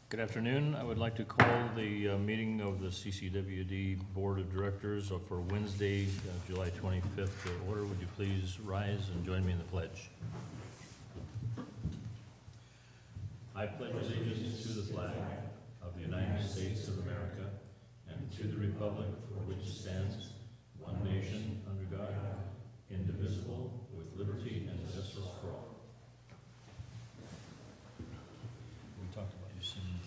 Good afternoon. I would like to call the meeting of the CCWD Board of Directors for Wednesday, July 25th to order. Would you please rise and join me in the pledge? I pledge allegiance to the flag of the United States of America and to the republic for which it stands, one nation, under God, indivisible, with liberty and justice for all. We talked about you seeing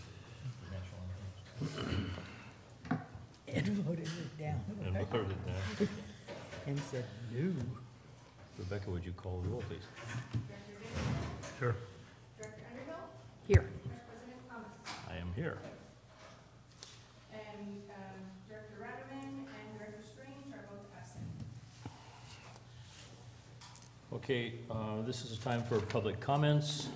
the national anthem. Ed voted it down. And voted it down. And said no. Rebecca, would you call the roll, please? Sure. Director Underhill? Here. Vice President Thomas? I am here. And Director Rademan and Director Strange are both absent. Okay, this is a time for public comments.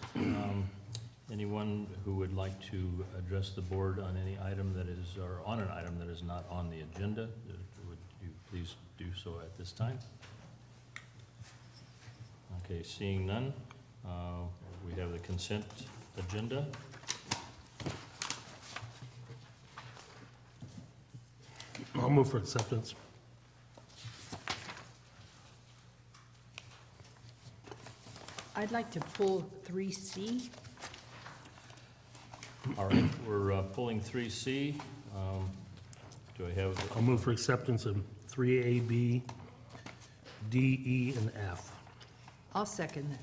Anyone who would like to address the board on any item that is, or on an item that is not on the agenda, would you please do so at this time? Okay, seeing none, we have the consent agenda. I'll move for acceptance. I'd like to pull 3C. All right, we're pulling 3C. Do I have? I'll move for acceptance of 3A, B, D, E, and F. I'll second that.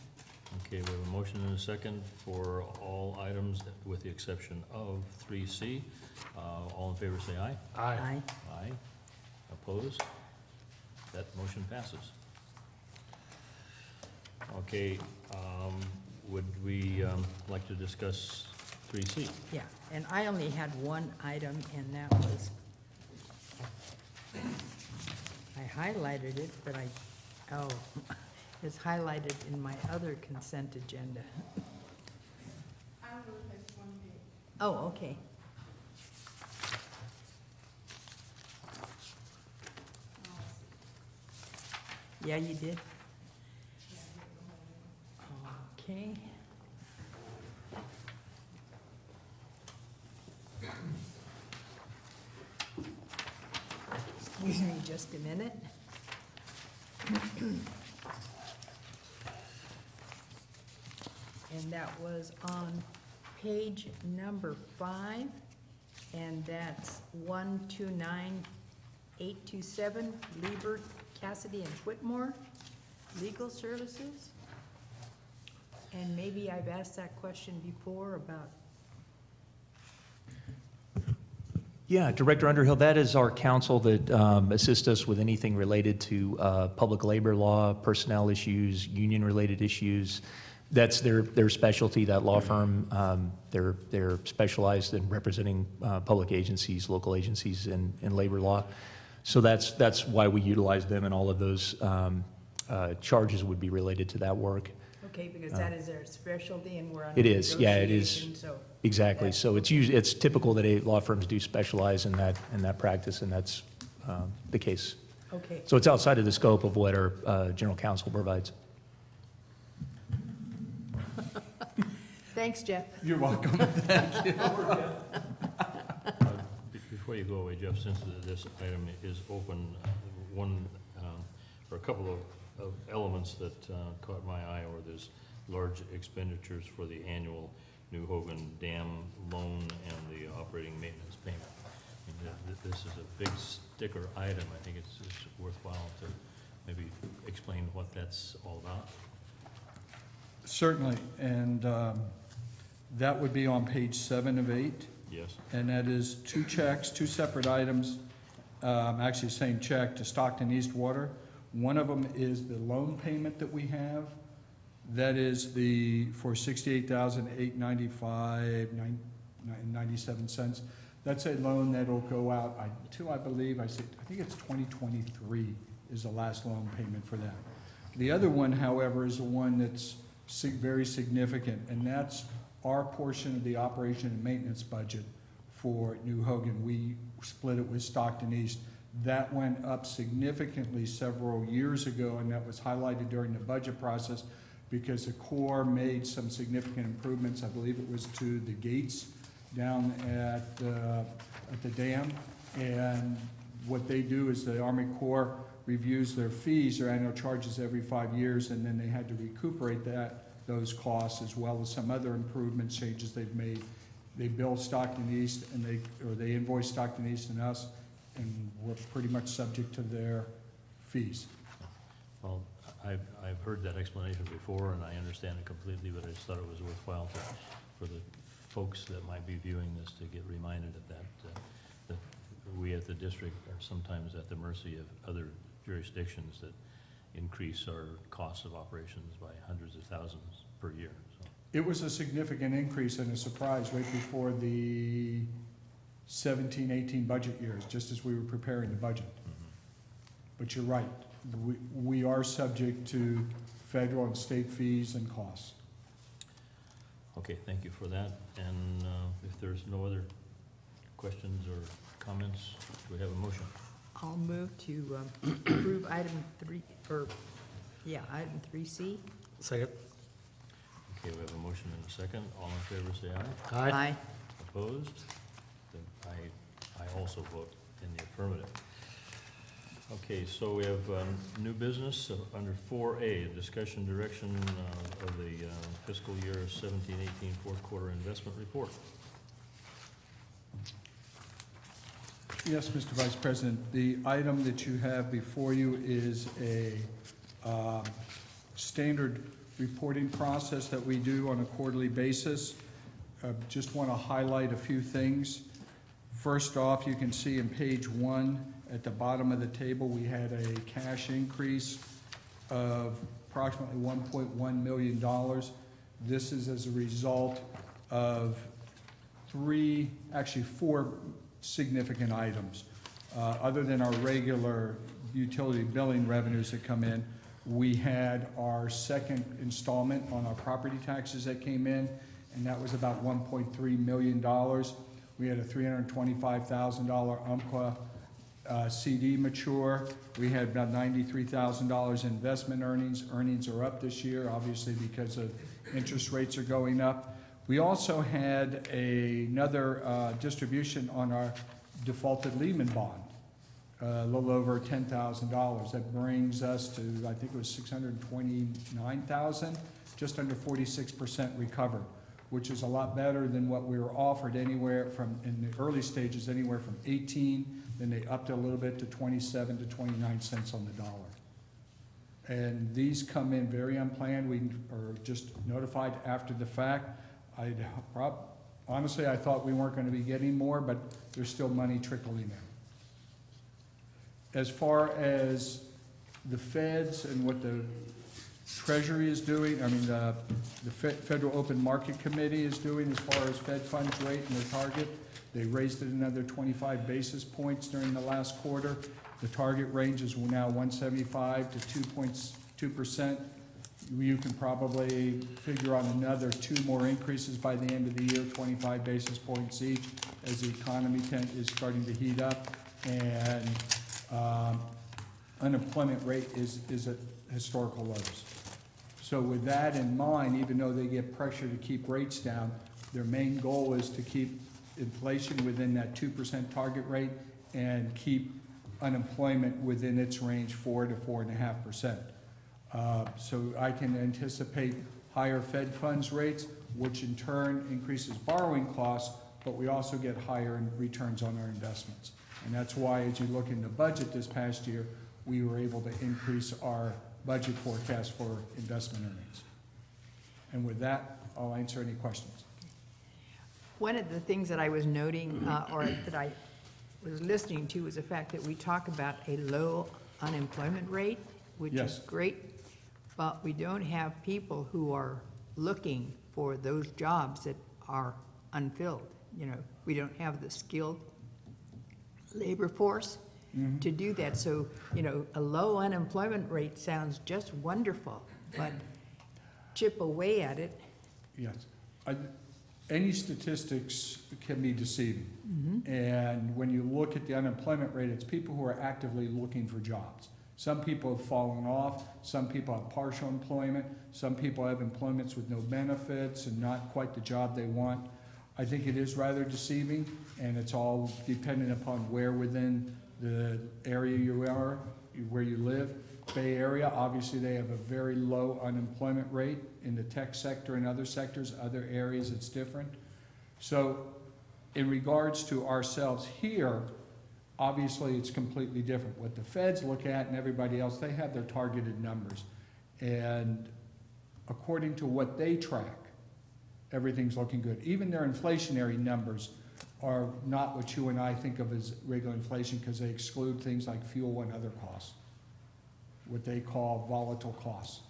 Okay, we have a motion and a second for all items with the exception of 3C. All in favor say aye. Aye. Aye. Opposed? That motion passes. Okay, would we like to discuss 3C? Yeah, and I only had one item, and that was, I highlighted it, but it's highlighted in my other consent agenda. I will replace one day. Oh, okay. Yeah, you did? Okay. Excuse me just a minute. And that was on page number 5, and that's 129827, Lieber, Cassidy, and Whitmore, Legal Services. And maybe I've asked that question before about. Yeah, Director Underhill, that is our counsel that assists us with anything related to public labor law, personnel issues, union-related issues. That's their specialty, that law firm. They're specialized in representing public agencies, local agencies in labor law. So that's why we utilize them, and all of those charges would be related to that work. Okay, because that is their specialty, and we're on It is, yeah, it is. negotiation, so. Exactly. So it's typical that law firms do specialize in that practice, and that's the case. Okay, So it's outside of the scope of what our general counsel provides. thanks, Jeff. You're welcome. Thank you. Before you go away, Jeff, since this item is open, or a couple of elements that caught my eye, or there's large expenditures for the annual New Hogan Dam loan and the operating maintenance payment. This is a big sticker item. I think it's worthwhile to maybe explain what that's all about. Certainly, and that would be on page 7 of 8. Yes. And that is 2 checks, 2 separate items, actually same check to Stockton East Water. One of them is the loan payment that we have. That is for $68,895.97. That's a loan that'll go out I think it's 2023 is the last loan payment for that. The other one, however, is the one that's very significant, and that's our portion of the operation and maintenance budget for New Hogan. We split it with Stockton East. That went up significantly several years ago, and that was highlighted during the budget process because the Corps made some significant improvements. I believe it was to the gates down at the dam. And what they do is the Army Corps reviews their fees, their annual charges every 5 years, and then they had to recuperate those costs as well as some other improvement changes they've made. They bill Stockton East and they invoice Stockton East and us, and we're pretty much subject to their fees. Well, I've heard that explanation before, and I understand it completely, but I just thought it was worthwhile for the folks that might be viewing this to get reminded of that, that we at the district are sometimes at the mercy of other jurisdictions that increase our costs of operations by hundreds of thousands per year, so. It was a significant increase and a surprise right before the 17-18 budget years, just as we were preparing the budget. But you're right, we are subject to federal and state fees and costs. Okay, thank you for that, and if there's no other questions or comments, do we have a motion? I'll move to approve item 3C. Second. Okay, we have a motion and a second. All in favor, say aye. Aye. Opposed? Then I also vote in the affirmative. Okay, so we have new business under 4A, discussion direction of the fiscal year 17-18 fourth quarter investment report. Yes, Mr. Vice President, the item that you have before you is a standard reporting process that we do on a quarterly basis. Just want to highlight a few things. First off, you can see in page 1 at the bottom of the table, we had a cash increase of approximately $1.1 million. This is as a result of 4 significant items. Other than our regular utility billing revenues that come in, we had our second installment on our property taxes that came in, and that was about $1.3 million. We had a $325,000 Umpqua CD mature. We had about $93,000 investment earnings. Earnings are up this year, obviously, because of interest rates are going up. We also had another distribution on our defaulted Lehman bond, a little over $10,000. That brings us to, I think it was $629,000, just under 46% recovered, which is a lot better than what we were offered anywhere from, in the early stages, anywhere from 18, then they upped it a little bit to 27 to 29 cents on the dollar. And these come in very unplanned. We are just notified after the fact. Honestly, I thought we weren't going to be getting more, but there's still money trickling in. As far as the feds and what the Treasury is doing, I mean, the Federal Open Market Committee is doing as far as Fed funds rate and their target, they raised it another 25 basis points during the last quarter. The target range is now 1.75 to 2.2%. You can probably figure on another 2 more increases by the end of the year, 25 basis points each, as the economy is starting to heat up, and unemployment rate is at historical lows. So with that in mind, even though they get pressure to keep rates down, their main goal is to keep inflation within that 2% target rate and keep unemployment within its range, 4 to 4.5%. So I can anticipate higher Fed funds rates, which in turn increases borrowing costs, but we also get higher returns on our investments. And that's why, as you look in the budget this past year, we were able to increase our budget forecast for investment earnings. And with that, I'll answer any questions. One of the things that I was noting, or that I was listening to, was the fact that we talk about a low unemployment rate, which Yes. is great, but we don't have people who are looking for those jobs that are unfilled. You know, we don't have the skilled labor force to do that. So, you know, a low unemployment rate sounds just wonderful, but chip away at it. Yes. Any statistics can be deceiving. And when you look at the unemployment rate, it's people who are actively looking for jobs. Some people have fallen off, some people have partial employment, some people have employments with no benefits and not quite the job they want. I think it is rather deceiving, and it's all dependent upon where within the area you are, where you live. Bay Area, obviously, they have a very low unemployment rate in the tech sector and other sectors. Other areas, it's different. So in regards to ourselves here, obviously, it's completely different. What the feds look at and everybody else, they have their targeted numbers. And according to what they track, everything's looking good. Even their inflationary numbers are not what you and I think of as regular inflation, because they exclude things like fuel and other costs, what they call volatile costs.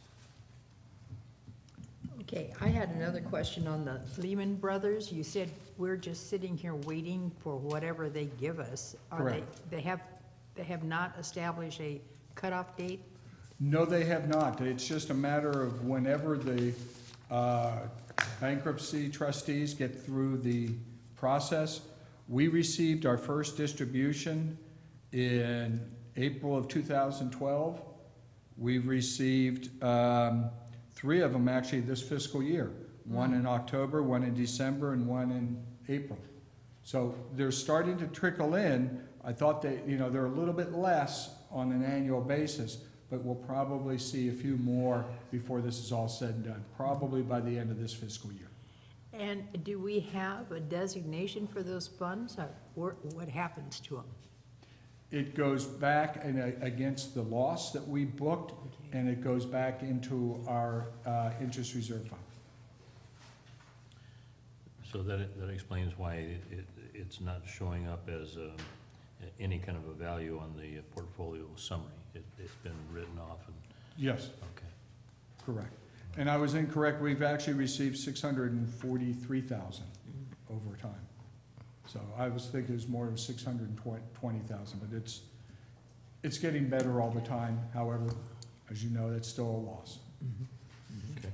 Okay, I had another question on the Lehman Brothers. You said we're just sitting here waiting for whatever they give us. Correct. They have not established a cutoff date? No, they have not. It's just a matter of whenever the bankruptcy trustees get through the process. We received our first distribution in April of 2012. We've received 3 of them actually this fiscal year. One in October, one in December, and one in April. So they're starting to trickle in. I thought they're a little bit less on an annual basis, but we'll probably see a few more before this is all said and done, probably by the end of this fiscal year. And do we have a designation for those funds? Or what happens to them? It goes back against the loss that we booked, and it goes back into our interest reserve fund. So that explains why it's not showing up as any kind of a value on the portfolio summary. It's been written off and, Yes, okay. correct. And I was incorrect. We've actually received 643,000 over time. So I was thinking it was more than 620,000, but it's getting better all the time. However, as you know, that's still a loss. Okay.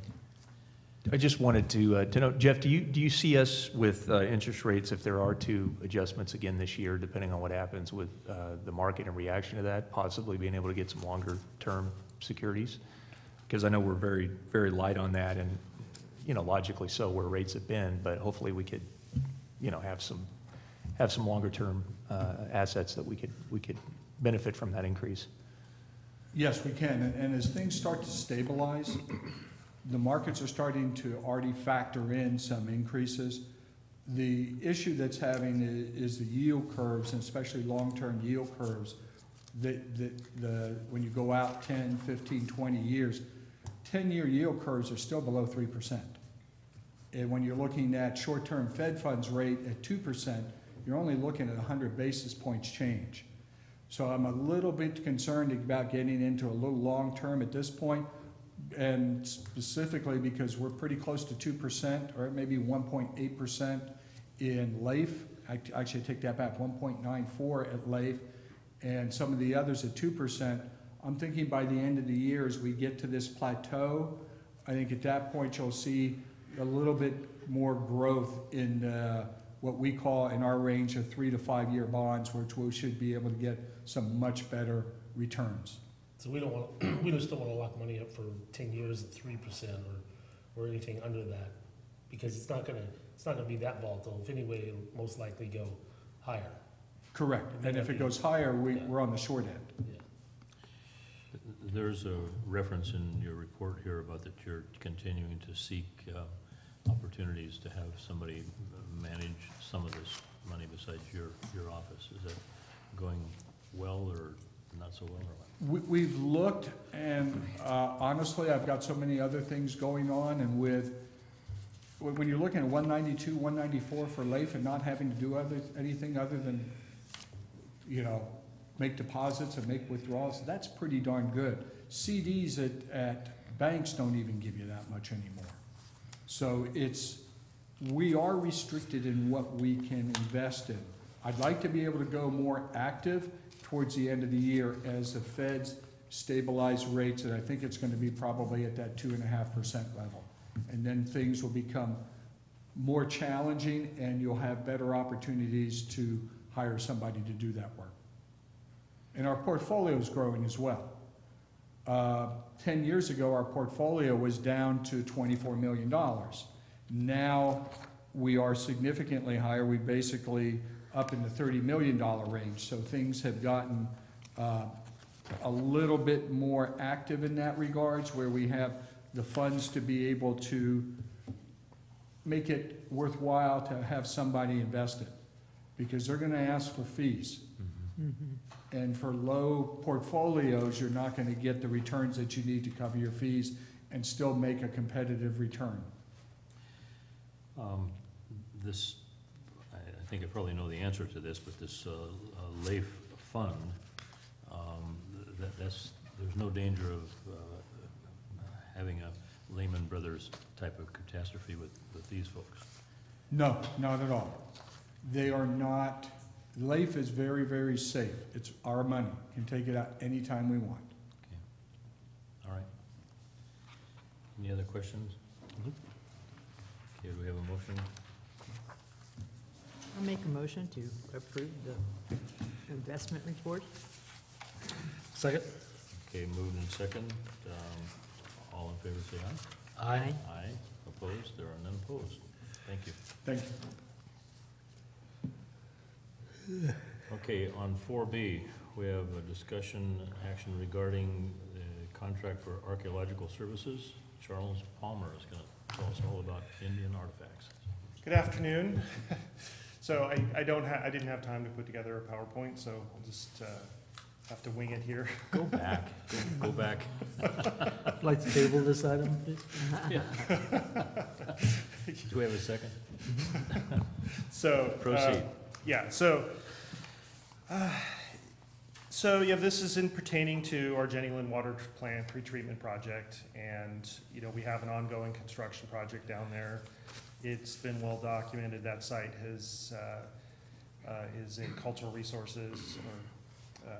I just wanted to know, Jeff, do you see us with interest rates, if there are 2 adjustments again this year, depending on what happens with the market and reaction to that, possibly being able to get some longer-term securities? Because I know we're very, very light on that, and, logically so where rates have been, but hopefully we could, have some longer-term assets that we could benefit from that increase. Yes, we can. And as things start to stabilize, the markets are starting to already factor in some increases. The issue that's having is the yield curves, and especially long-term yield curves, when you go out 10, 15, 20 years, 10-year yield curves are still below 3%. And when you're looking at short-term Fed funds rate at 2%, you're only looking at 100 basis points change. So I'm a little bit concerned about getting into a little long-term at this point, and specifically because we're pretty close to 2%, or maybe 1.8% in LAIF. Actually, take that back, 1.94 at LAIF, and some of the others at 2%. I'm thinking by the end of the year, as we get to this plateau, I think at that point you'll see a little bit more growth in what we call in our range of 3 to 5 year bonds, which we should be able to get some much better returns. So we don't want, we just don't want to lock money up for 10 years at 3% or anything under that, because it's not gonna be that volatile. If anyway, it'll most likely go higher. Correct. And if it goes higher, we're on the short end. Yeah. There's a reference in your report here about that you're continuing to seek opportunities to have somebody manage some of this money besides your office. Is that going well or not so well, or what? We've looked, and honestly, I've got so many other things going on, and when you're looking at 192, 194 for LAIF and not having to do anything other than, make deposits and make withdrawals, that's pretty darn good. CDs at banks don't even give you that much anymore. So we are restricted in what we can invest in. I'd like to be able to go more active towards the end of the year as the Feds stabilize rates, and I think it's going to be probably at that 2.5% level. And then things will become more challenging, and you'll have better opportunities to hire somebody to do that work. And our portfolio is growing as well. 10 years ago, our portfolio was down to $24 million. Now we are significantly higher. We basically up in the $30 million range. So things have gotten a little bit more active in that regards, where we have the funds to be able to make it worthwhile to have somebody invest it, because they're gonna ask for fees. And for low portfolios, you're not gonna get the returns that you need to cover your fees and still make a competitive return. This, I think I probably know the answer to this, but this LAIF fund, there's no danger of having a Lehman Brothers type of catastrophe with these folks. No, not at all. They are not, LAIF is very, very safe. It's our money. Can take it out anytime we want. All right. Any other questions? Okay, do we have a motion? I'll make a motion to approve the investment report. Second? Okay, moved in second. All in favor, say aye. Aye. Aye. Opposed? There are none opposed. Thank you. Thank you. Okay, on 4B, we have a discussion action regarding the contract for archaeological services. Charles Palmer is going to tell us all about Indian artifacts. Good afternoon. So I didn't have time to put together a PowerPoint, so I'll just have to wing it here. Go back, go back. Like to table this item, please? Do we have a second? So Proceed. Yeah. So yeah, this is in pertaining to our Jenny Lind Water Plant pretreatment project, and we have an ongoing construction project down there. It's been well documented. That site has is a cultural resources or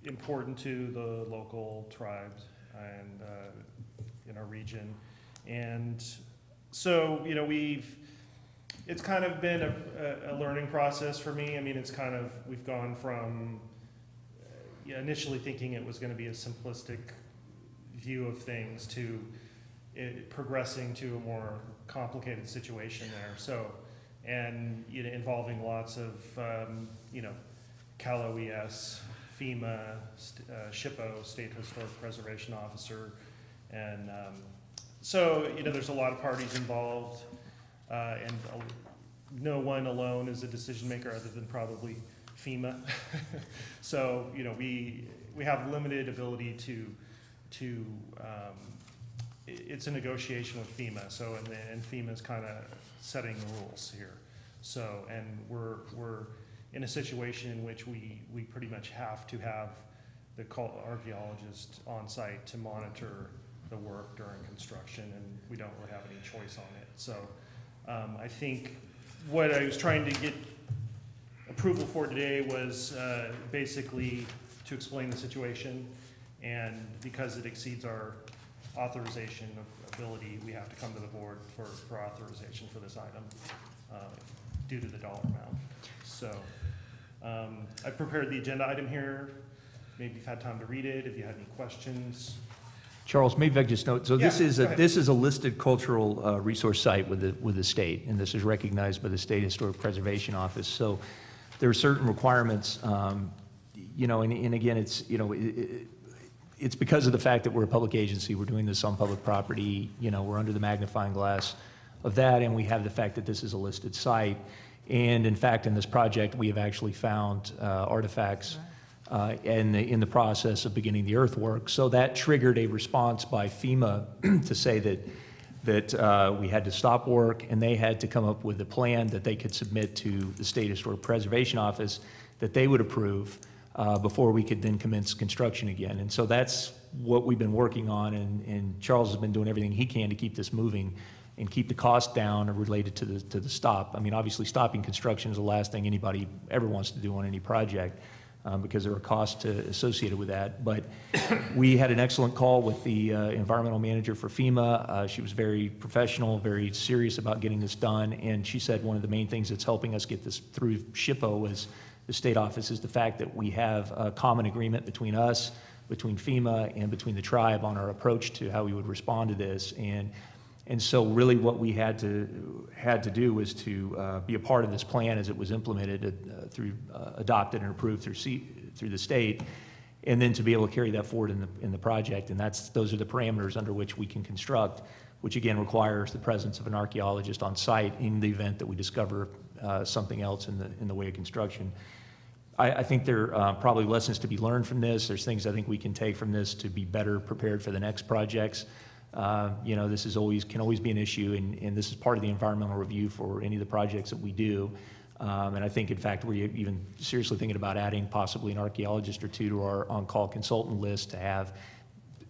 important to the local tribes and in our region. And so, it's kind of been a learning process for me. I mean, we've gone from initially thinking it was going to be a simplistic view of things to it progressing to a more complicated situation there. So, and involving lots of, Cal OES, FEMA, SHPO, State Historic Preservation Officer, and so there's a lot of parties involved, and no one alone is a decision maker other than probably FEMA. So we have limited ability to it's a negotiation with FEMA. So and FEMA's kind of setting the rules here. So and we're in a situation in which we pretty much have to have the archaeologist on site to monitor the work during construction, and we don't really have any choice on it. So I think what I was trying to get approval for today was basically to explain the situation, and because it exceeds our authorization ability, we have to come to the board for authorization for this item due to the dollar amount. So I prepared the agenda item here. Maybe you've had time to read it, if you had any questions. Charles, maybe I could just note, so Yeah, this is a listed cultural resource site with the state, and this is recognized by the State Historic Preservation Office. So there are certain requirements, and again, it's because of the fact that we're a public agency, we're doing this on public property, we're under the magnifying glass of that, and we have the fact that this is a listed site. And in fact, in this project, we have actually found artifacts in the process of beginning the earthwork. So that triggered a response by FEMA to say that we had to stop work, and they had to come up with a plan that they could submit to the State Historic Preservation Office that they would approve before we could then commence construction again. And so that's what we've been working on, and Charles has been doing everything he can to keep this moving and keep the cost down related to the stop. I mean, obviously, stopping construction is the last thing anybody ever wants to do on any project because there are costs associated with that. But we had an excellent call with the environmental manager for FEMA. She was very professional, very serious about getting this done, and she said one of the main things that's helping us get this through SHPO as the state office is the fact that we have a common agreement between us, between FEMA, and between the tribe on our approach to how we would respond to this. And And so really what we had to do was to be a part of this plan as it was implemented adopted and approved through the state, and then to be able to carry that forward in the project. And those are the parameters under which we can construct, which again requires the presence of an archaeologist on site in the event that we discover something else in the way of construction. I think there are probably lessons to be learned from this. There's things I think we can take from this to be better prepared for the next projects. This can always be an issue, and this is part of the environmental review for any of the projects that we do. And I think, in fact, we're even seriously thinking about adding possibly an archaeologist or two to our on-call consultant list to have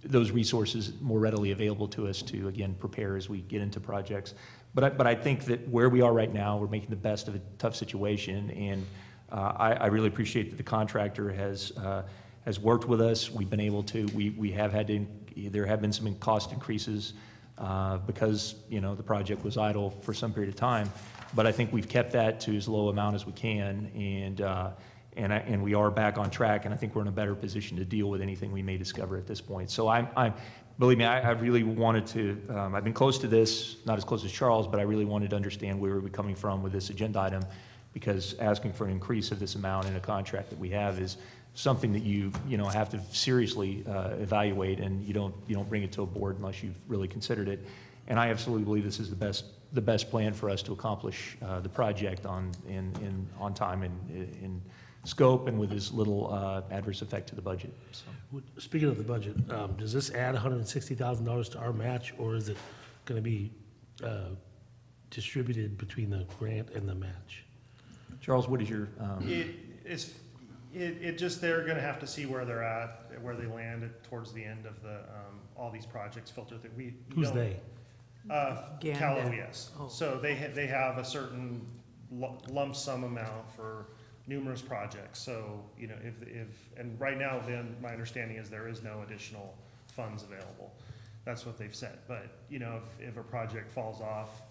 those resources more readily available to us to, again, prepare as we get into projects. But I think that where we are right now, we're making the best of a tough situation, and I really appreciate that the contractor has worked with us. We've been able to, we have had to, there have been some cost increases because, the project was idle for some period of time. But I think we've kept that to as low amount as we can, and we are back on track, and I think we're in a better position to deal with anything we may discover at this point. So believe me, I really wanted to, I've been close to this, not as close as Charles, but I really wanted to understand where we're coming from with this agenda item, because asking for an increase of this amount in a contract that we have is something that you have to seriously evaluate, and you don't bring it to a board unless you've really considered it. And I absolutely believe this is the best plan for us to accomplish the project on time and in scope and with as little adverse effect to the budget. So. Speaking of the budget, does this add $160,000 to our match, or is it going to be distributed between the grant and the match? Charles, what is your? It just, they're going to have to see where they're at, where they land towards the end of the all these projects filter that we. Who's they? Cal OES. Oh. So they have a certain lump sum amount for numerous projects. So and right now, then my understanding is there is no additional funds available. That's what they've said. But if a project falls off,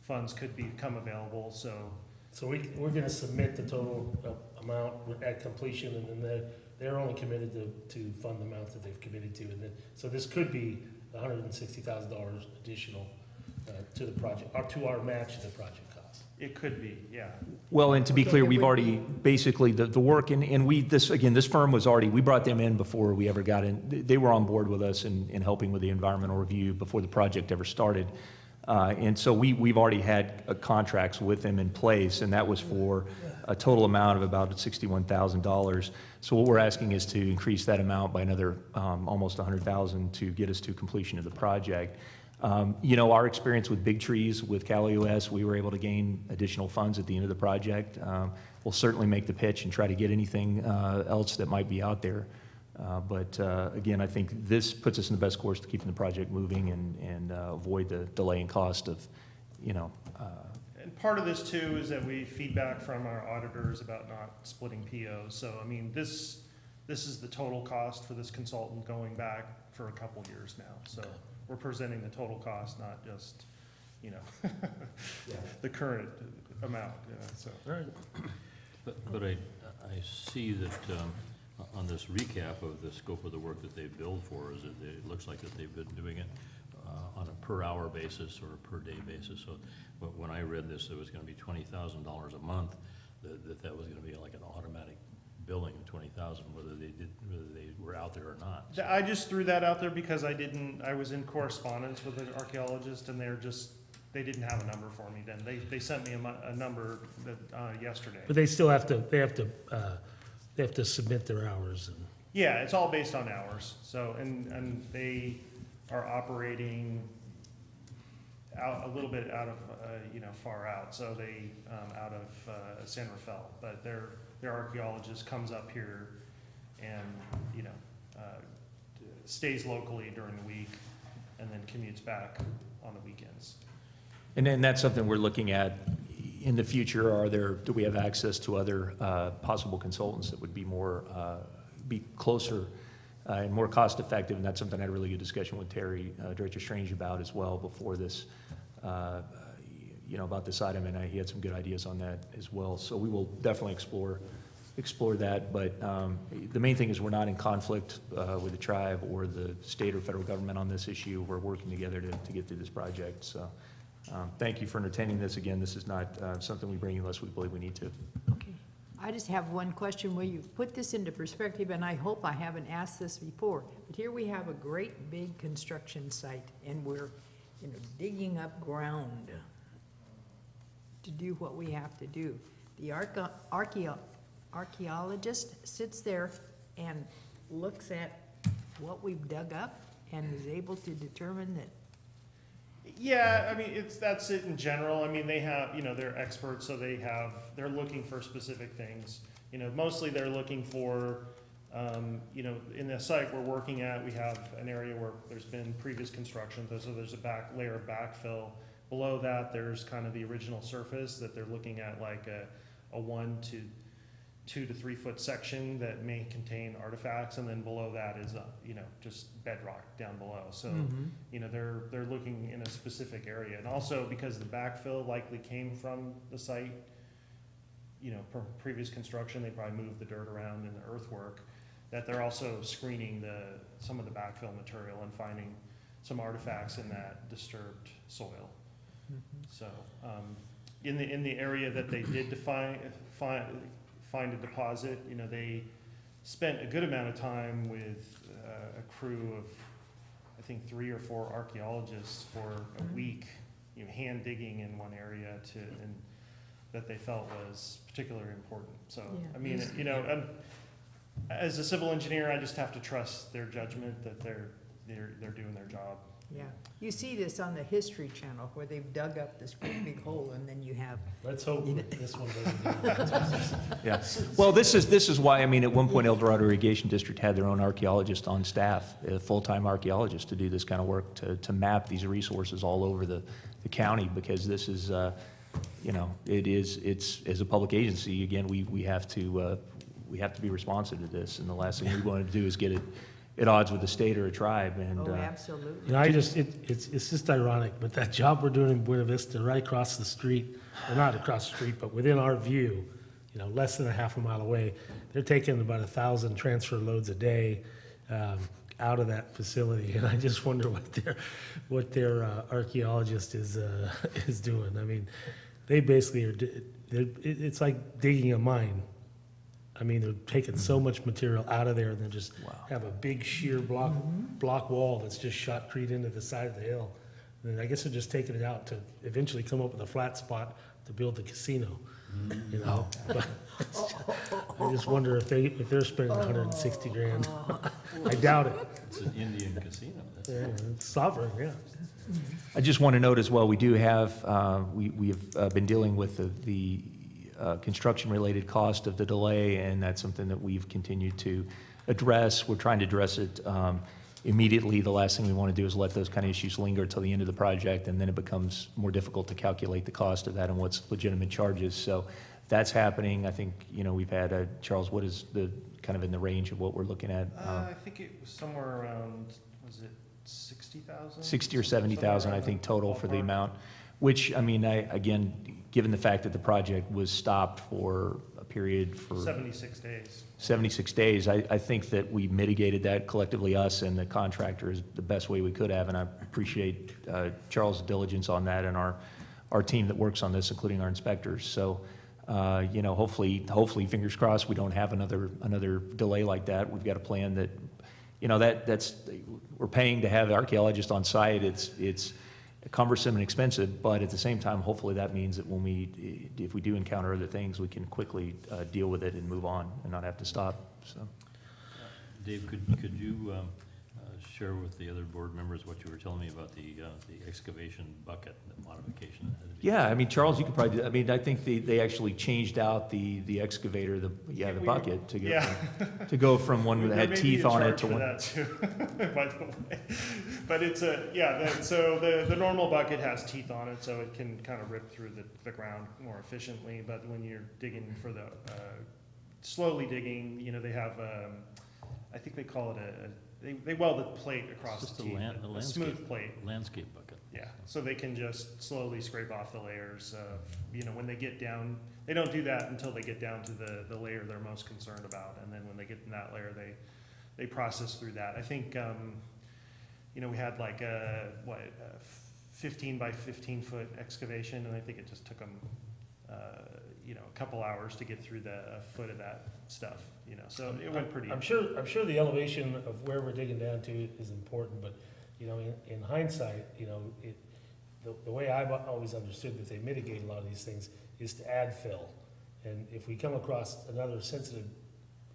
funds could become available. So we're going to submit the total amount at completion, and then they're only committed to fund the amount that they've committed to, and then so this could be $160,000 additional to the project, or to our match of the project cost. it could be, yeah. Well, and to be clear, we've already, basically, the work, and this firm was already, we brought them in before we ever got in. They were on board with us in helping with the environmental review before the project ever started. And so we've already had contracts with them in place, and that was for a total amount of about $61,000. So what we're asking is to increase that amount by another almost $100,000 to get us to completion of the project. Our experience with big trees with Cal US, we were able to gain additional funds at the end of the project. We'll certainly make the pitch and try to get anything else that might be out there. But again, I think this puts us in the best course to keeping the project moving and avoid the delay and cost of, And part of this too is that we feedback from our auditors about not splitting POs. So, I mean, this is the total cost for this consultant going back for a couple years now. So we're presenting the total cost, not just, the current amount, so. All right. But I see that on this recap of the scope of the work that they've billed for, is that it looks like that they've been doing it on a per hour basis or a per day basis. So when I read this, it was gonna be $20,000 a month, that was gonna be like an automatic billing of $20,000, whether they were out there or not. So. I just threw that out there because I was in correspondence with an archaeologist, and they didn't have a number for me then. They sent me a number yesterday. But they still have to submit their hours. And Yeah, it's all based on hours. So, and they are operating out a little bit out of, far out. So they, out of San Rafael, but their archaeologist comes up here and, stays locally during the week and then commutes back on the weekends. and then that's something we're looking at in the future. Do we have access to other possible consultants that would be be closer and more cost effective? And that's something I had a really good discussion with Terry, Director Strange, about as well before this, about this item, and he had some good ideas on that as well. So we will definitely explore explore that, but the main thing is we're not in conflict with the tribe or the state or federal government on this issue. We're working together to get through this project. So thank you for entertaining this. Again, this is not something we bring unless we believe we need to. Okay. I just have one question. Will you put this into perspective, and I hope I haven't asked this before, but here we have a great big construction site, and we're, digging up ground to do what we have to do. The archaeologist sits there and looks at what we've dug up and is able to determine that. Yeah, I mean, that's it in general. I mean, they have, they're experts, so they're looking for specific things. Mostly they're looking for, in the site we're working at, we have an area where there's been previous construction, so there's a back layer of backfill. Below that, there's kind of the original surface that they're looking at, like a 1 to 2 to 3 foot section that may contain artifacts, and then below that is just bedrock down below. So they're looking in a specific area, and also because the backfill likely came from the site, previous construction, they probably moved the dirt around in the earthwork. That they're also screening some of the backfill material and finding some artifacts in that disturbed soil. So in the area that they did find a deposit, they spent a good amount of time with a crew of, I think, 3 or 4 archaeologists for a week, hand digging in one area and that they felt was particularly important. So, Yeah. I mean, as a civil engineer, I just have to trust their judgment that they're doing their job. Yeah, you see this on the History Channel where they've dug up this great big hole, and then you have. Let's hope that this one doesn't do that. Yeah. Well, this is why, at one point, El Dorado Irrigation District had their own archaeologist on staff, a full-time archaeologist, to do this kind of work, to map these resources all over the county, because this is, it's, as a public agency, again, we have to be responsive to this, and the last thing we want to do is get it at odds with the state or a tribe, and. Oh, absolutely. It's just ironic, but that job we're doing in Buena Vista, right across the street, or not across the street, but within our view, less than a half a mile away, they're taking about 1,000 transfer loads a day out of that facility, and I just wonder what their archaeologist is doing. I mean, they basically it's like digging a mine. I mean, they're taking so much material out of there and then just have a big sheer block wall that's just shotcrete into the side of the hill. And I guess they're just taking it out to eventually come up with a flat spot to build the casino. But I just wonder if they're spending 160 grand. I doubt it. It's an Indian casino. Yeah, it's sovereign, yeah. I just want to note as well, we do have, we have been dealing with the construction-related cost of the delay, and that's something that we've continued to address. We're trying to address it immediately. The last thing we want to do is let those kind of issues linger till the end of the project, and then it becomes more difficult to calculate the cost of that and what's legitimate charges. So that's happening. I think, we've had, Charles, what is the kind of in the range of what we're looking at? I think it was somewhere around, was it 60,000? 60 or 70,000, I think, total for the amount, which, again, given the fact that the project was stopped for a period for 76 days. 76 days, I think that we mitigated that collectively, us and the contractor, is the best way we could have, and I appreciate Charles' diligence on that and our team that works on this, including our inspectors. So, hopefully, fingers crossed, we don't have another delay like that. We've got a plan that, that's we're paying to have archaeologists on site. It's cumbersome and expensive, but at the same time, hopefully that means that if we do encounter other things, we can quickly deal with it and move on and not have to stop. So, Dave, could you share with the other board members what you were telling me about the excavation bucket, the modification that had to be? Yeah, Charles, you could probably do, I think they actually changed out the excavator, the bucket to go from one that had teeth on it to one. That too, by the way. But it's so the normal bucket has teeth on it, so it can kind of rip through the ground more efficiently. But when you're digging for the slowly digging, they have I think they call it they weld a plate across Just the a teeth, land- a a landscape. smooth plate. Landscape bucket. Yeah, so they can just slowly scrape off the layers of, when they get down, they don't do that until they get down to the layer they're most concerned about. And then when they get in that layer, they process through that. I think, we had like a 15 by 15 foot excavation, and I think it just took them, a couple hours to get through a foot of that stuff, so it went pretty. I'm sure the elevation of where we're digging down to is important, but, in hindsight, the way I've always understood that they mitigate a lot of these things is to add fill. And if we come across another sensitive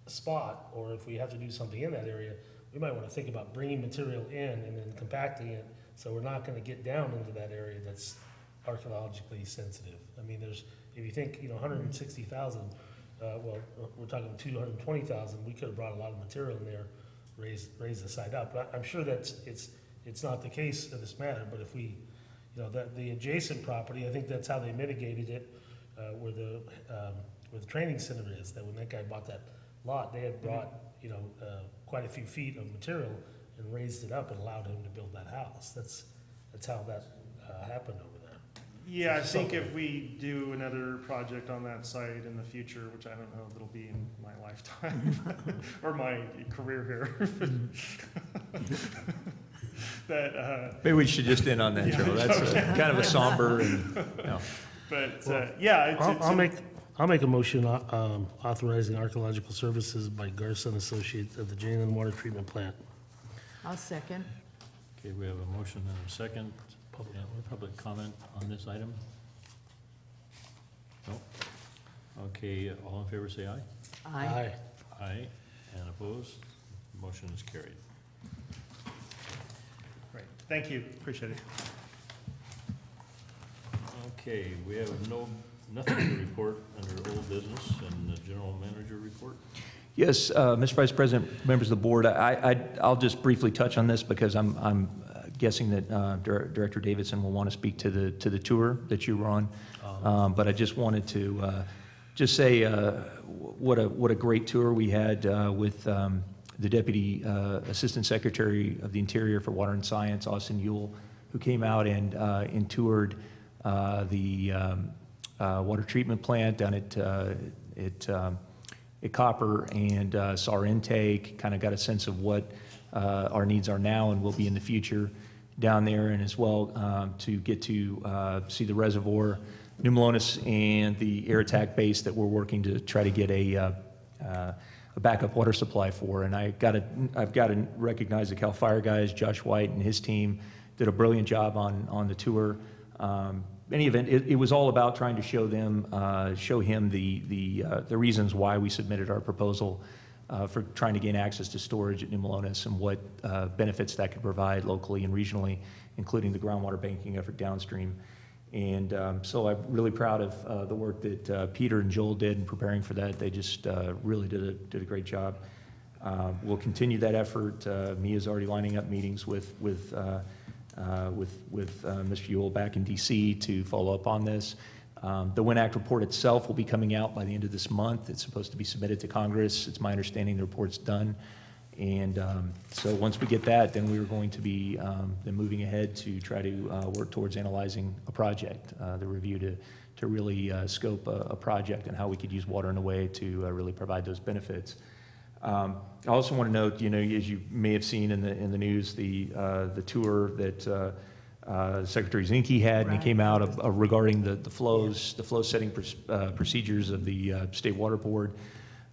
spot, or if we have to do something in that area, we might want to think about bringing material in and then compacting it, so we're not going to get down into that area that's archaeologically sensitive. I mean, if you think, 160,000, we're talking 220,000, we could have brought a lot of material in there, raise the site up. But I'm sure that it's not the case in this matter, but if we, the adjacent property, I think that's how they mitigated it, where the training center is, that when that guy bought that lot, they had brought, quite a few feet of material and raised it up and allowed him to build that house. That's how that happened over there. Yeah, I think if we do another project on that site in the future, which I don't know if it'll be in my lifetime or my career here, that Maybe we should just end on that, Joe. That's kind of a somber and, but yeah, I'll make a motion authorizing archaeological services by Garson Associates of the Jane Water Treatment Plant. I'll second. Okay, we have a motion and a second. Public comment on this item? No? Okay, all in favor say aye. Aye. Aye, and opposed? Motion is carried. great. Thank you. Appreciate it. Okay, we have nothing to report under old business and the general manager report. Yes, Mr. Vice President, members of the board, I'll just briefly touch on this because I'm guessing that Director Davidson will want to speak to the tour that you were on. But I just wanted to just say what a great tour we had with the Deputy Assistant Secretary of the Interior for Water and Science, Austin Ewell, who came out and toured the water treatment plant down at Copper and saw our intake, kind of got a sense of what our needs are now and will be in the future down there, and as well to get to see the reservoir, New Melones, and the air attack base that we're working to try to get a backup water supply for. And I've got to recognize the CAL FIRE guys, Josh White and his team did a brilliant job on the tour. Any event, it was all about trying to show him the reasons why we submitted our proposal for trying to gain access to storage at New Melones and what benefits that could provide locally and regionally, including the groundwater banking effort downstream. And so I'm really proud of the work that Peter and Joel did in preparing for that. They just really did a great job. We'll continue that effort. Mia's already lining up meetings with Mr. Ewell back in DC to follow up on this. The WIN Act report itself will be coming out by the end of this month. It's supposed to be submitted to Congress. It's my understanding the report's done. And so once we get that, then we are going to be then moving ahead to try to work towards analyzing a project, the review to really scope a project and how we could use water in a way to really provide those benefits. I also want to note, as you may have seen in the news, the tour that Secretary Zinke had, and he came out regarding the flow setting procedures of the State Water Board.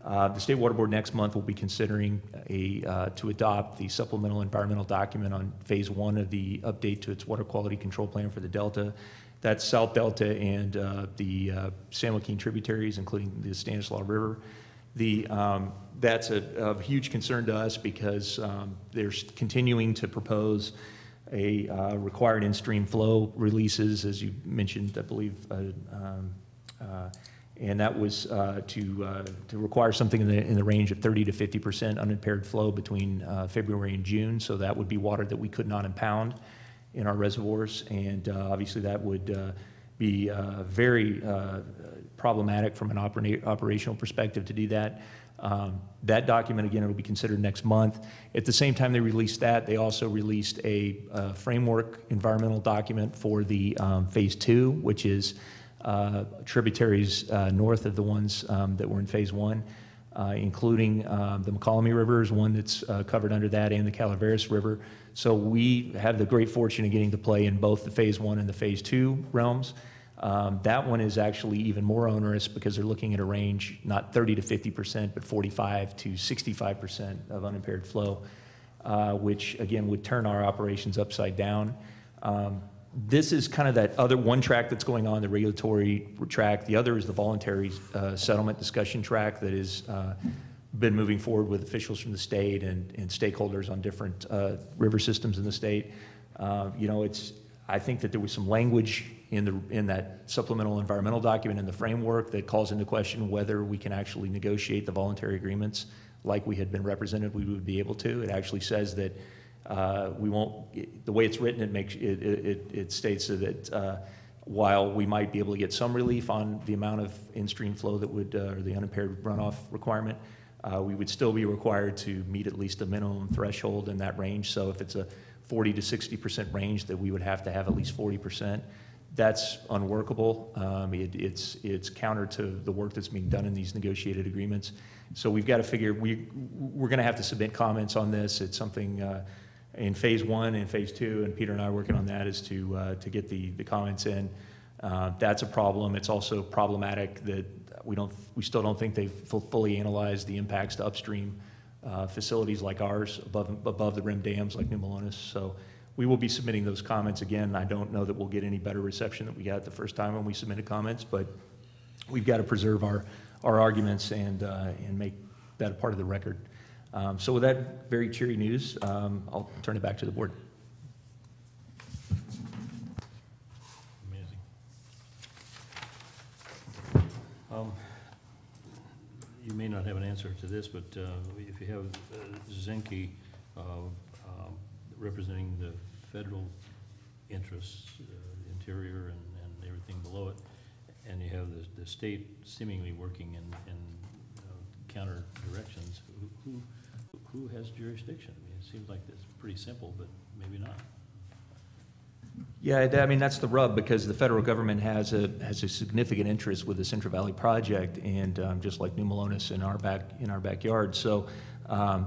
The State Water Board next month will be considering to adopt the supplemental environmental document on phase 1 of the update to its water quality control plan for the Delta. That's South Delta and the San Joaquin tributaries, including the Stanislaus River. That's a huge concern to us because they're continuing to propose a required in-stream flow releases, as you mentioned, I believe, and that was to require something in the range of 30 to 50% unimpaired flow between February and June. So that would be water that we could not impound in our reservoirs, and obviously that would be very problematic from an operational perspective to do that. That document, again, will be considered next month. At the same time they released that, they also released a framework environmental document for the Phase 2, which is tributaries north of the ones that were in Phase 1, including the McCallamy River is one that's covered under that, and the Calaveras River. So we have the great fortune of getting to play in both the Phase 1 and the Phase 2 realms. That one is actually even more onerous because they're looking at a range, not 30 to 50%, but 45 to 65% of unimpaired flow, which again would turn our operations upside down. This is kind of that other one track that's going on, the regulatory track. The other is the voluntary settlement discussion track that has been moving forward with officials from the state and stakeholders on different river systems in the state. You know, I think that there was some language in that supplemental environmental document in the framework that calls into question whether we can actually negotiate the voluntary agreements like we had been represented we would be able to. It actually says that we won't, the way it's written, it states that while we might be able to get some relief on the amount of in-stream flow that would, or the unimpaired runoff requirement, we would still be required to meet at least a minimum threshold in that range. So if it's a 40 to 60% range, that we would have to have at least 40%. That's unworkable. It's counter to the work that's being done in these negotiated agreements. So we've got to figure, we're going to have to submit comments on this. It's something in Phase 1 and Phase 2, and Peter and I are working on that, is to get the comments in. That's a problem. It's also problematic that we still don't think they've fully analyzed the impacts to upstream facilities like ours above the rim dams like New Melones. So we will be submitting those comments again. I don't know that we'll get any better reception than we got the first time when we submitted comments, but we've got to preserve our arguments and make that a part of the record. So with that very cheery news, I'll turn it back to the board. Amazing. You may not have an answer to this, but if you have Zenke representing the federal interests, interior and everything below it, and you have the state seemingly working in counter directions, who has jurisdiction? I mean, it seems like it's pretty simple, but maybe not. Yeah, I mean, that's the rub, because the federal government has a significant interest with the Central Valley project, and just like New Melones in our backyard. So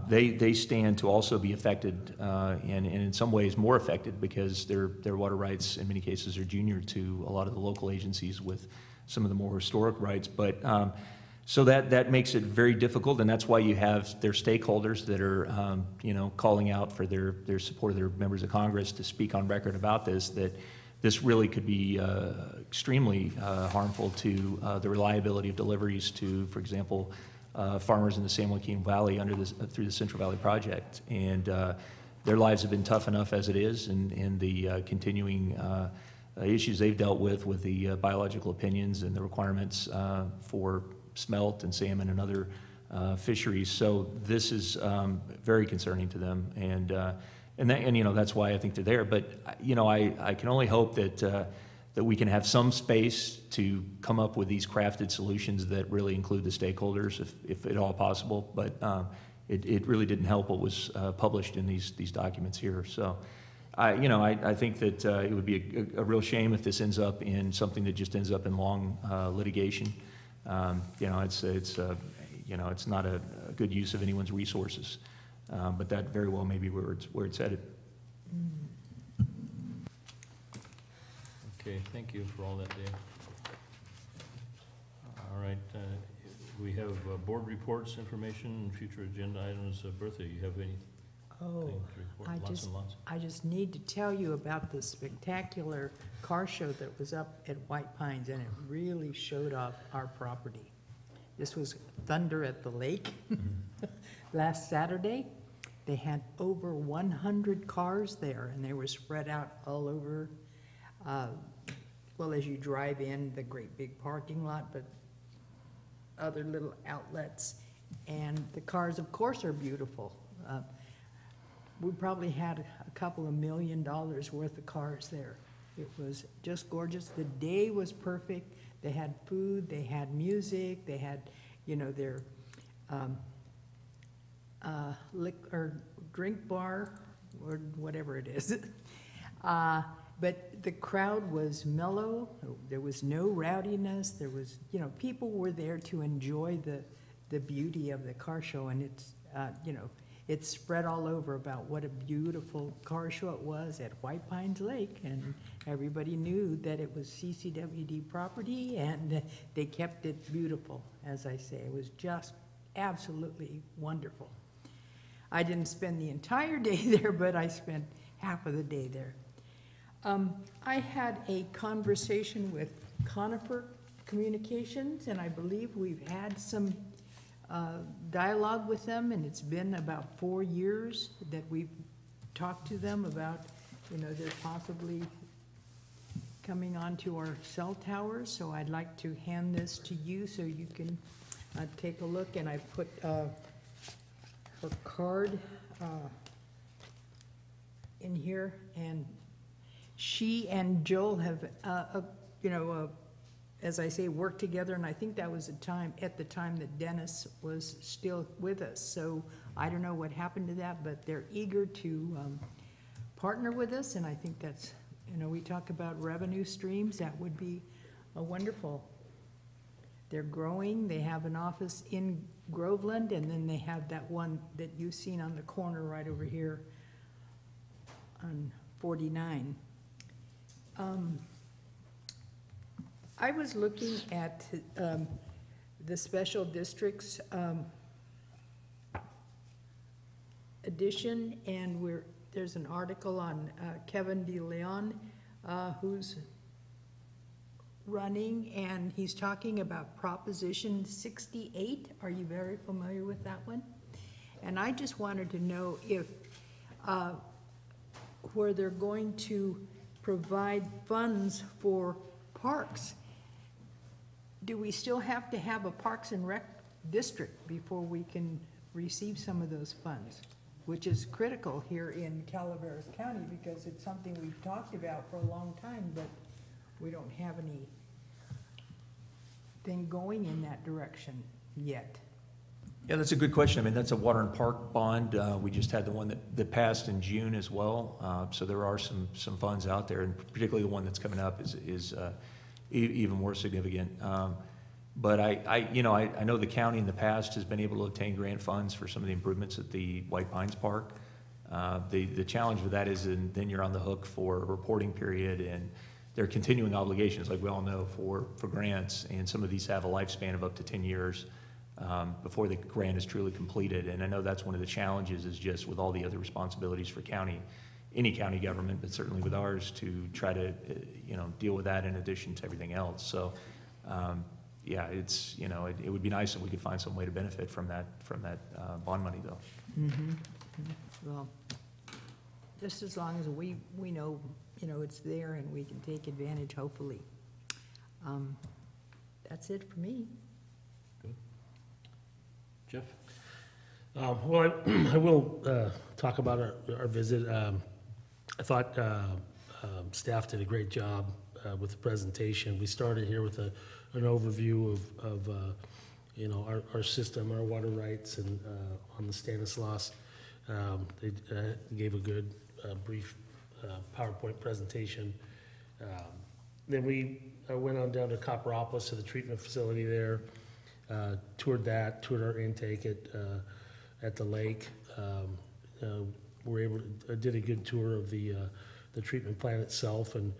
they stand to also be affected, and in some ways more affected, because their water rights in many cases are junior to a lot of the local agencies with some of the more historic rights. But so that makes it very difficult, and that's why you have their stakeholders that are calling out for their support of their members of Congress to speak on record about this, that this really could be extremely harmful to the reliability of deliveries to, for example, farmers in the San Joaquin Valley through the Central Valley Project. And their lives have been tough enough as it is, and the continuing issues they've dealt with the biological opinions and the requirements for smelt and salmon and other fisheries. So this is very concerning to them, and that's why I think they're there. But I can only hope that we can have some space to come up with these crafted solutions that really include the stakeholders, if at all possible. But it really didn't help what was published in these documents here. So I think that it would be a real shame if this ends up in something that just ends up in long litigation. It's not a good use of anyone's resources, but that very well may be where it's headed. Okay, thank you for all that, Dave. All right, we have board reports, information, future agenda items. Bertha, you have anything to report? Lots and lots. I just need to tell you about the spectacular car show that was up at White Pines, and it really showed off our property. This was Thunder at the Lake last Saturday. They had over 100 cars there, and they were spread out all over, well, as you drive in, the great big parking lot, but other little outlets. And the cars, of course, are beautiful. We probably had a couple of $1 million worth of cars there. It was just gorgeous. The day was perfect. They had food, they had music, they had, their or drink bar, or whatever it is. But the crowd was mellow, there was no rowdiness, there was, you know, people were there to enjoy the beauty of the car show, and it's, you know, it's spread all over about what a beautiful car show it was at White Pines Lake, and everybody knew that it was CCWD property, and they kept it beautiful, as I say. It was just absolutely wonderful. I didn't spend the entire day there, but I spent half of the day there. I had a conversation with Conifer Communications, and I believe we've had some dialogue with them, and it's been about 4 years that we've talked to them about, you know, they're possibly coming onto our cell towers. So I'd like to hand this to you so you can take a look, and I put her card in here, and she and Joel have, you know, as I say, worked together, and I think that was at the time that Dennis was still with us. So I don't know what happened to that, but they're eager to partner with us, and I think that's, you know, we talk about revenue streams, that would be a wonderful. They're growing, they have an office in Groveland, and then they have that one that you've seen on the corner right over here on 49. I was looking at the special districts edition, and there's an article on Kevin DeLeon, who's running, and he's talking about Proposition 68. Are you very familiar with that one? And I just wanted to know if where they're going to provide funds for parks, do we still have to have a Parks and Rec district before we can receive some of those funds? Which is critical here in Calaveras County, because it's something we've talked about for a long time, but we don't have anything going in that direction yet. Yeah, that's a good question. I mean, that's a water and park bond. We just had the one that passed in June as well. So there are some funds out there, and particularly the one that's coming up is even more significant. But I know the county in the past has been able to obtain grant funds for some of the improvements at the White Pines Park. The challenge with that is then you're on the hook for a reporting period, and there are continuing obligations, like we all know, for grants, and some of these have a lifespan of up to 10 years before the grant is truly completed. And I know that's one of the challenges, is just with all the other responsibilities for any county government, but certainly with ours, to try to deal with that in addition to everything else. So yeah, it's, it would be nice if we could find some way to benefit from that bond money, though. Mm-hmm. Well, just as long as we know, it's there and we can take advantage, hopefully. That's it for me. Good. Jeff? Well, I will talk about our visit. I thought staff did a great job with the presentation. We started here with an overview of our system, our water rights, and on the Stanislaus. They gave a good brief PowerPoint presentation. Then we went on down to Copperopolis to the treatment facility there, toured our intake at the lake. Did a good tour of the treatment plant itself, and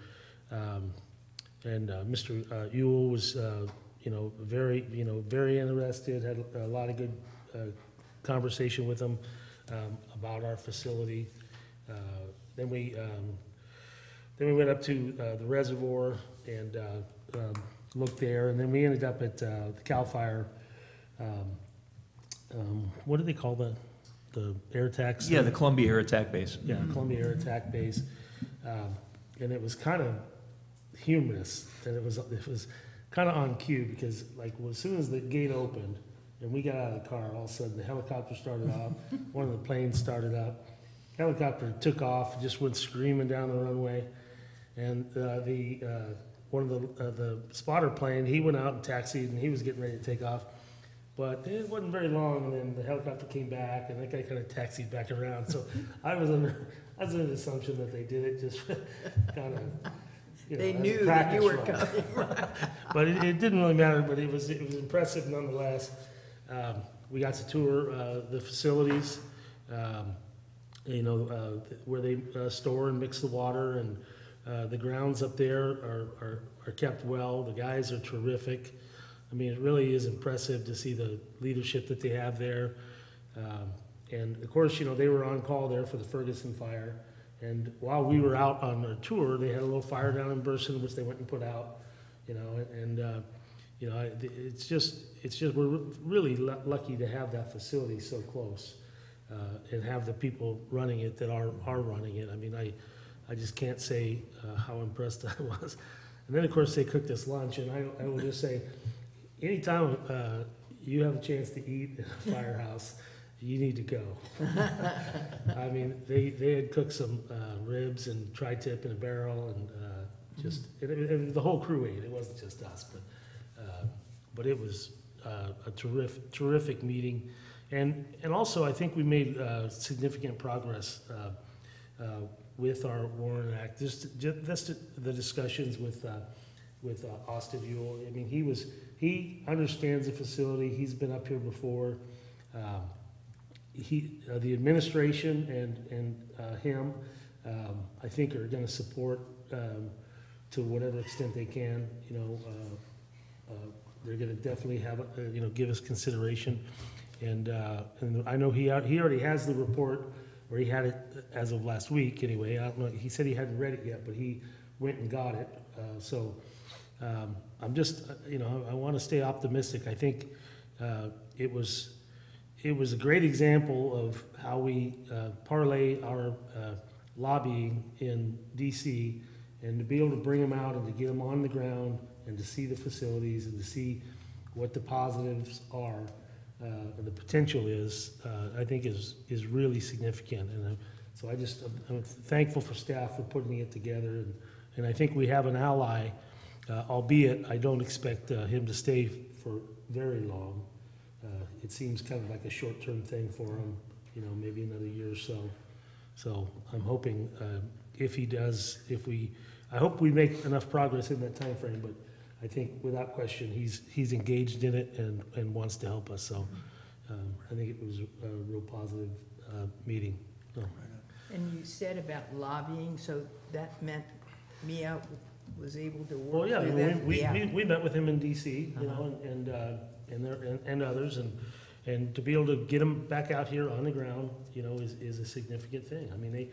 Mr. Ewell was very interested. Had a lot of good conversation with him about our facility. Then we went up to the reservoir and looked there, and then we ended up at the Cal Fire. What do they call the air attack? Yeah, the Columbia Air Attack Base. Yeah, Columbia Air Attack Base, and it was kind of humorous, and it was kind of on cue, because as soon as the gate opened and we got out of the car, all of a sudden the helicopter started off, one of the planes started up, helicopter took off, just went screaming down the runway, and one of the spotter plane, he went out and taxied, and he was getting ready to take off. But it wasn't very long, and then the helicopter came back, and that guy kind of taxied back around. So I was under the assumption that they did it just kind of, They as a knew that you practice were run. coming. But it didn't really matter, but it was impressive nonetheless. We got to tour the facilities, where they store and mix the water, and the grounds up there are kept well. The guys are terrific. I mean, it really is impressive to see the leadership that they have there. And of course, they were on call there for the Ferguson fire. And while we were out on our tour, they had a little fire down in Burson, which they went and put out, it's just, we're really lucky to have that facility so close, and have the people running it that are running it. I mean, I just can't say how impressed I was. And then, of course, they cooked us lunch, and I will just say, anytime you have a chance to eat in a firehouse, you need to go. I mean, they had cooked some ribs and tri-tip in a barrel, and and the whole crew ate. It wasn't just us, but it was a terrific meeting, and also I think we made significant progress with our Warren Act. Just the discussions with Austin Buell. I mean, he understands the facility. He's been up here before. The administration and him, I think, are going to support to whatever extent they can. They're going to definitely have give us consideration, and I know he already has the report, or he had it as of last week anyway. I don't know. He said he hadn't read it yet, but he went and got it. I'm just I want to stay optimistic. I think it was a great example of how we parlay our lobbying in D.C. and to be able to bring them out and to get them on the ground and to see the facilities and to see what the positives are and the potential is, I think is really significant. And so I'm thankful for staff for putting it together, and I think we have an ally, albeit I don't expect him to stay for very long. It seems kind of like a short-term thing for him, maybe another year or so. So I'm hoping if he does, I hope we make enough progress in that time frame. But I think without question, he's engaged in it and wants to help us. So I think it was a real positive meeting. So. And you said about lobbying, so that meant MEOUT was able to work Well, yeah, with them? we met with him in D.C., and others, and to be able to get them back out here on the ground, is a significant thing. I mean, they,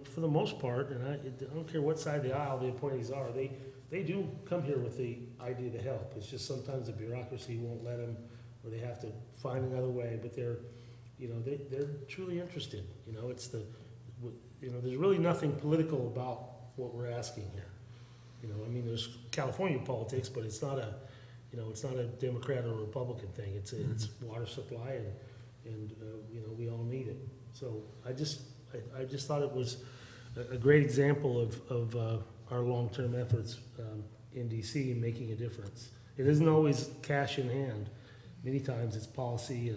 for the most part, and I don't care what side of the aisle the appointees are, they do come here with the idea to help. It's just sometimes the bureaucracy won't let them, or they have to find another way. But they're truly interested. There's really nothing political about what we're asking here. I mean, there's California politics, but it's not a Democrat or Republican thing. It's water supply, and we all need it. So I just thought it was a great example of our long-term efforts in D.C. in making a difference. It isn't always cash in hand. Many times it's policy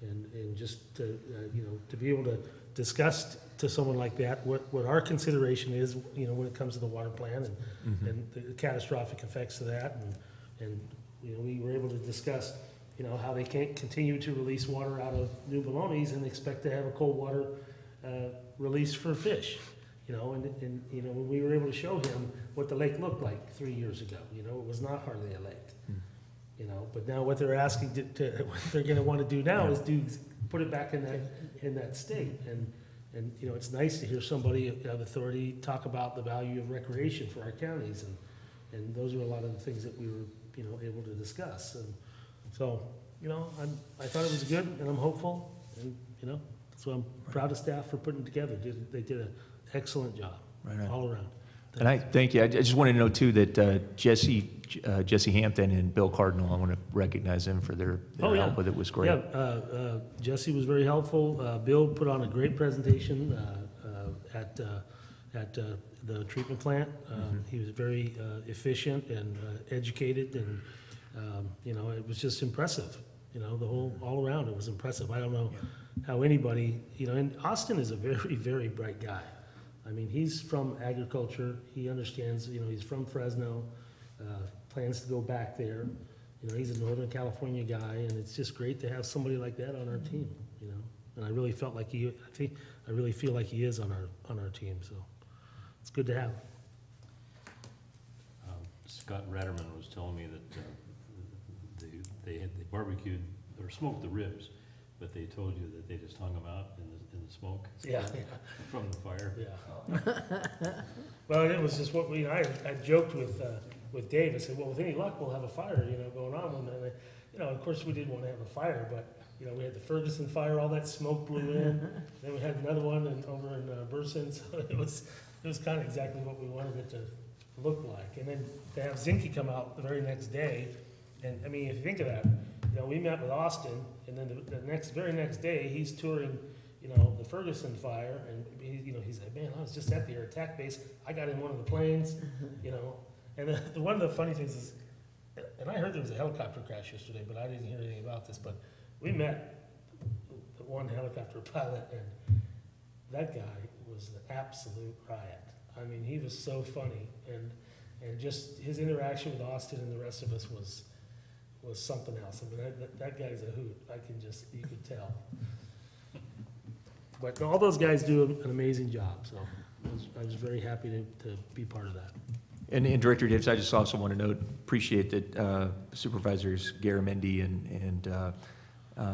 and just to be able to discuss to someone like that what our consideration is, when it comes to the water plan and the catastrophic effects of that, and we were able to discuss how they can't continue to release water out of New Baloney's and expect to have a cold water release for fish, and we were able to show him what the lake looked like 3 years ago. It was not hardly a lake. But now what they're asking what they're going to want to do now is put it back in that state. And it's nice to hear somebody of authority talk about the value of recreation for our counties, and those are a lot of the things that we were able to discuss. And so I thought it was good, and I'm hopeful, and so I'm proud of staff for putting it together. They did an excellent job all around. And I thank you. I just wanted to know too that Jesse Hampton and Bill Cardinal, I want to recognize them for their help with it. Was great. Yeah, Jesse was very helpful. Bill put on a great presentation at the treatment plant. He was very efficient and educated, and it was just impressive. You know, all around, it was impressive. I don't know how anybody, you know, and Austin is a very, very bright guy. I mean, he's from agriculture, he understands, you know, he's from Fresno, plans to go back there. You know, he's a Northern California guy, and it's just great to have somebody like that on our team, you know? And I really felt like I really feel like he is on our team, so it's good to have. Scott Ratterman was telling me that they barbecued or smoked the ribs, but they told you that they just hung them out in the smoke Yeah. from the fire. Yeah. Well, it was just what I joked with Dave. I said, well, with any luck, we'll have a fire, you know, going on. And, you know, of course, we didn't want to have a fire, but, you know, we had the Ferguson fire, all that smoke blew in. Then we had another one over in Burson, so it was kind of exactly what we wanted it to look like. And then to have Zinke come out the very next day, and, I mean, if you think of that, you know, we met with Austin, and then the very next day, he's touring, you know, the Ferguson fire, and he's like, man, I was just at the air attack base. I got in one of the planes, you know. And one of the funny things is, and I heard there was a helicopter crash yesterday, but I didn't hear anything about this. But we met the one helicopter pilot, and that guy was an absolute riot. I mean, he was so funny, and just his interaction with Austin and the rest of us was something else. I mean, that guy's a hoot. You could tell. But all those guys do an amazing job, so I was very happy to be part of that. And Director Davis, I just also want to note, appreciate that Supervisors Garamendi and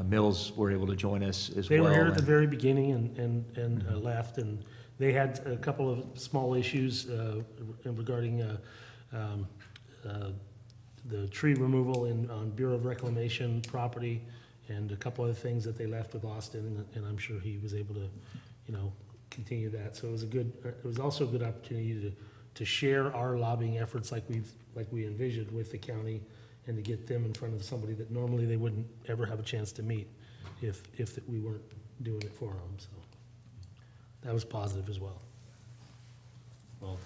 Mills were able to join us as well. They were here at the very beginning and left, and they had a couple of small issues regarding the tree removal on Bureau of Reclamation property, and a couple other things that they left with Austin, and I'm sure he was able to, you know, continue that. So it was also a good opportunity to share our lobbying efforts like we envisioned with the county, and to get them in front of somebody that normally they wouldn't ever have a chance to meet if we weren't doing it for them. So that was positive as well. Well,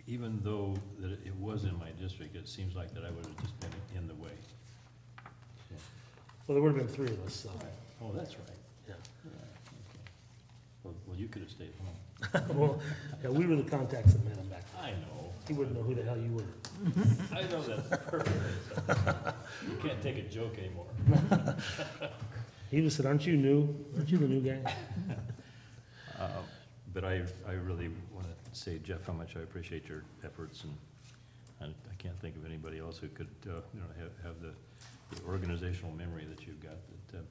even though that it was in my district, it seems like that I would have just been in the way. Well, there would have been three of us, so. Oh, that's right. Yeah. Yeah, okay. Well, you could have stayed home. Well, yeah, we were the contacts that met him back then. I know. He wouldn't know who the hell you were. I know that perfectly. You can't take a joke anymore. He just said, aren't you new? Aren't you the new guy? But I really want to say, Jeff, how much I appreciate your efforts, and I can't think of anybody else who could, have the organizational memory that you've got that,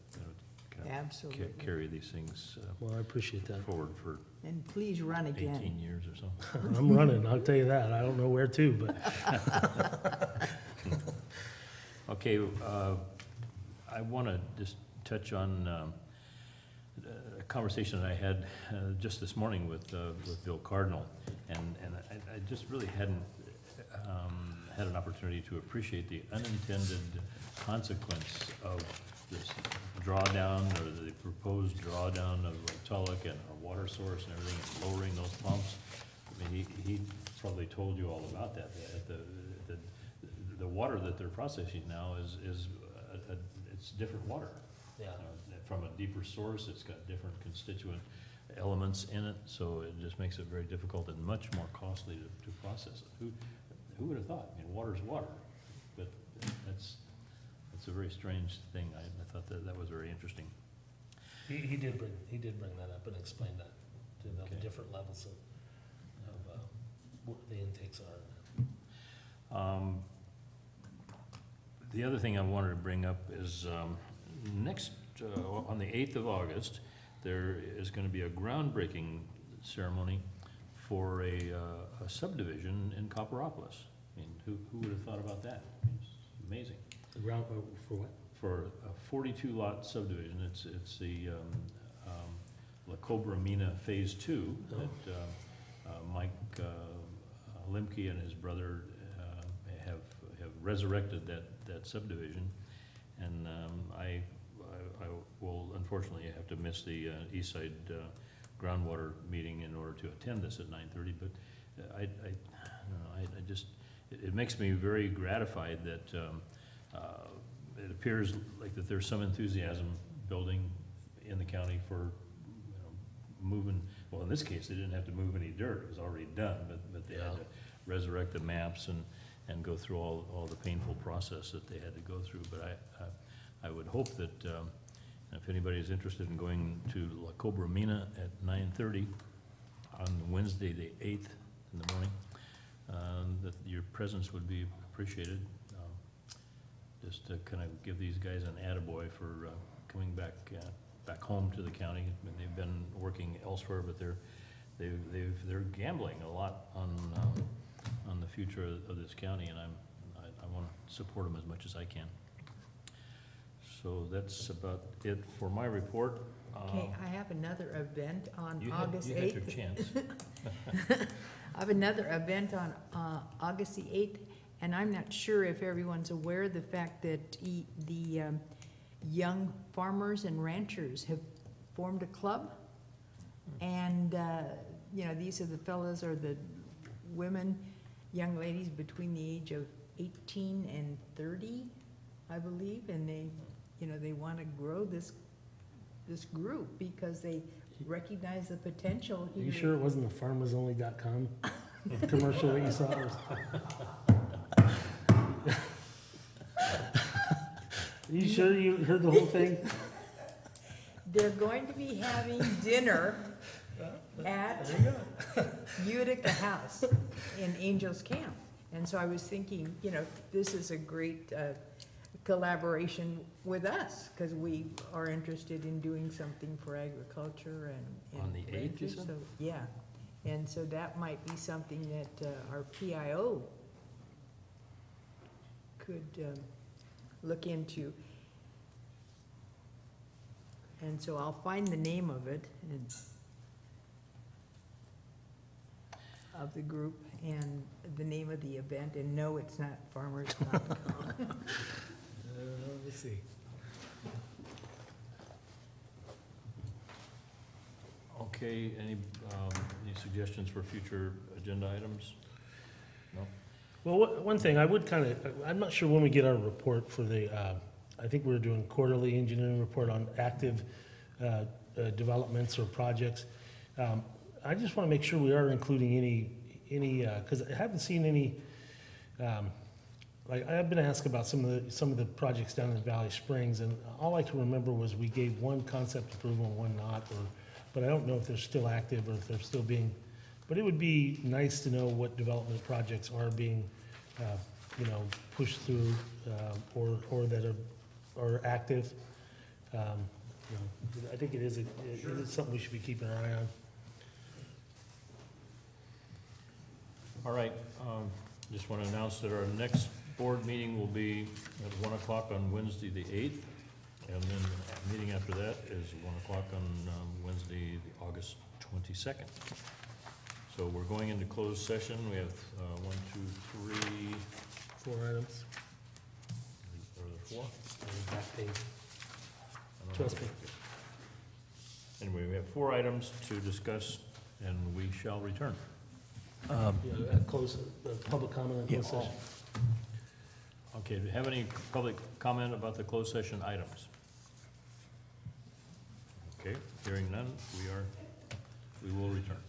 kind of Absolutely. carry these things Well, I appreciate that. forward for And please run 18 again. years or so. I'm running, I'll tell you that. I don't know where to, but. Okay, I want to just touch on a conversation that I had just this morning with Bill Cardinal, and I just really hadn't had an opportunity to appreciate the unintended consequence of this drawdown, or the proposed drawdown of Tulloch and our water source and everything, and lowering those pumps. I mean, he probably told you all about that. The water that they're processing now is it's different water. Yeah. From a deeper source, it's got different constituent elements in it, so it just makes it very difficult and much more costly to process it. Who would have thought? I mean, water's water, but that's a very strange thing. I thought that was very interesting. He did bring that up and explain that, to the Okay. different levels of what the intakes are. The other thing I wanted to bring up is next, on the 8th of August, there is going to be a groundbreaking ceremony for a subdivision in Copperopolis. I mean, who would have thought about that? I mean, it's amazing. The ground, for what? For a 42-lot subdivision, it's the La Cobra Mina Phase 2 that Mike Limke and his brother have resurrected that subdivision, and I will unfortunately have to miss the East Side groundwater meeting in order to attend this at 9:30. But I don't know, it makes me very gratified that it appears like that there's some enthusiasm building in the county for, moving, well, in this case, they didn't have to move any dirt, it was already done, but they had to resurrect the maps and go through all the painful process that they had to go through. But I would hope that, if anybody is interested in going to La Cobra Mina at 9:30 on Wednesday, the 8th in the morning, that your presence would be appreciated. Just to kind of give these guys an attaboy for coming back home to the county. I mean, they've been working elsewhere, but they're gambling a lot on the future of this county, and I want to support them as much as I can. So that's about it for my report. Okay, I have another event on You August had your 8th. chance. I have another event on August the 8th, and I'm not sure if everyone's aware of the fact that the young farmers and ranchers have formed a club. And, these are the fellas or the women, young ladies between the age of 18 and 30, I believe, and they want to grow this group because they recognize the potential Are here. you sure it wasn't the farmersonly.com commercial that you saw? Are you sure you heard the whole thing? They're going to be having dinner at Utica House in Angels Camp. And so I was thinking, this is a great collaboration with us, because we are interested in doing something for agriculture and On the 8th, you ranchers, said? so, yeah. And so that might be something that our PIO could look into. And so I'll find the name of it and of the group and the name of the event, and no, it's not farmers.com. Let's see. Okay, any suggestions for future agenda items? No? Well, one thing, I would I'm not sure when we get our report for the, I think we're doing quarterly engineering report on active developments or projects. I just want to make sure we are including any, because I haven't seen any, like, I've been asked about some of the projects down in Valley Springs, and all I can remember was we gave one concept approval and one not, but I don't know if they're still active or if they're still being, but it would be nice to know what development projects are being, pushed through, or that are active. I think it is something we should be keeping our eye on. All right, just want to announce that our next board meeting will be at 1 o'clock on Wednesday, the 8th, and then the meeting after that is 1 o'clock on Wednesday, the August 22nd. So we're going into closed session. We have 1, 2, 3, 4 items. are there 4? On the back page. I don't know. Trust me. Anyway, we have 4 items to discuss, and we shall return. Public comment on Yeah. closed session. Okay, do you have any public comment about the closed session items? Okay, hearing none, we will return.